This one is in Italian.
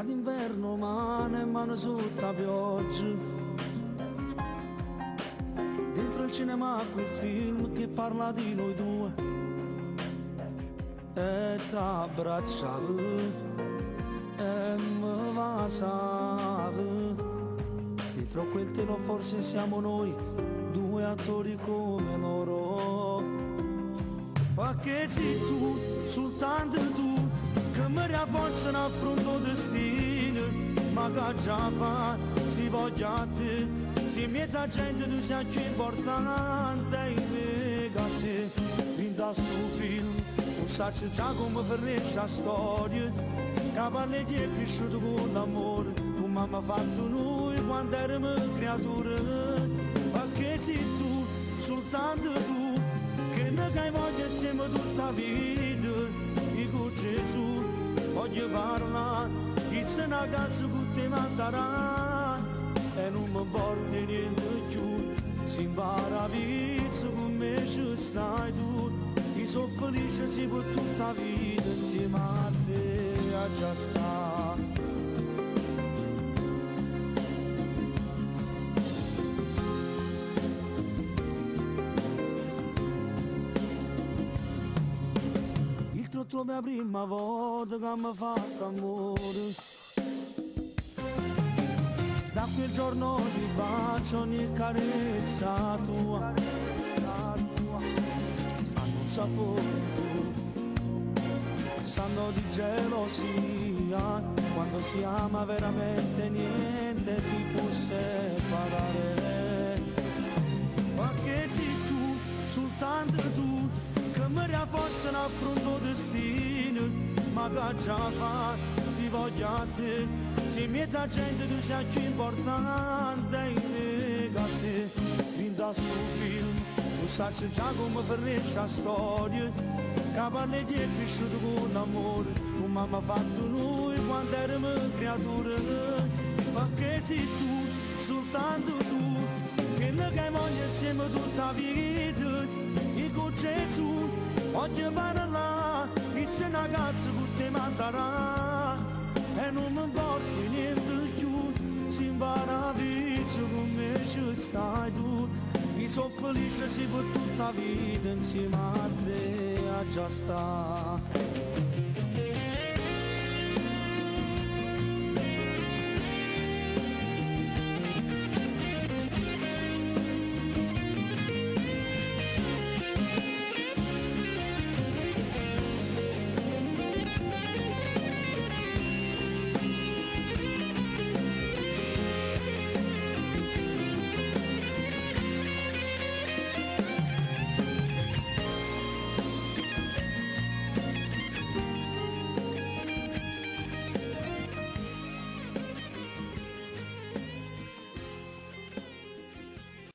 d'inverno mano e mano sotto la pioggia. Dentro il cinema quel film che parla di noi due e t'abbracciavo e mi basavo. Dietro quel telo forse siamo noi, due attori come loro. Ma che sei tu, soltanto tu, che mi rafforza in affronto destino. Ma che già fa, si voglia a te, se in mezzo a gente tu sei più importante in me che a te. Vinta sto film, non sa già come finisce la storia, che parli di è cresciuto con l'amore, come mamma ha fatto noi quando eravamo creature. Ma che sei tu, soltanto tu, che noi hai voglia insieme tutta la vita. E con Gesù voglio parlare, chissà una casa che ti manderà. E non mi porti niente più, si impara a vivere con me ci stai tu. Io sono felice se per tutta la vita insieme a te a già sta. La mia prima volta che mi ha fatto amore, da quel giorno ogni bacio, ogni carezza tua hanno un sapore in più, sanno di gelosia, quando si ama veramente niente ti può separare. Ma che sei tu, soltanto tu, che mi rafforza in affronto destino. Ma che già fa, si voglia a te, se in mezzo a gente tu sei più importante in me che a te. Vinta sto film, tu sai già come finisce la storia, che parli di è cresciuto con l'amore, come mamma ha fatto noi quando eravamo creature. Ma che sei tu, soltanto tu, che noi hai voglia insieme tutta la vita. E con Gesù voglio parlare, chissà una casa che ti manderà. E non mi importa niente più, si impara a vivere con me ci stai tu. Io sono felice se per tutta la vita insieme a te a già sta.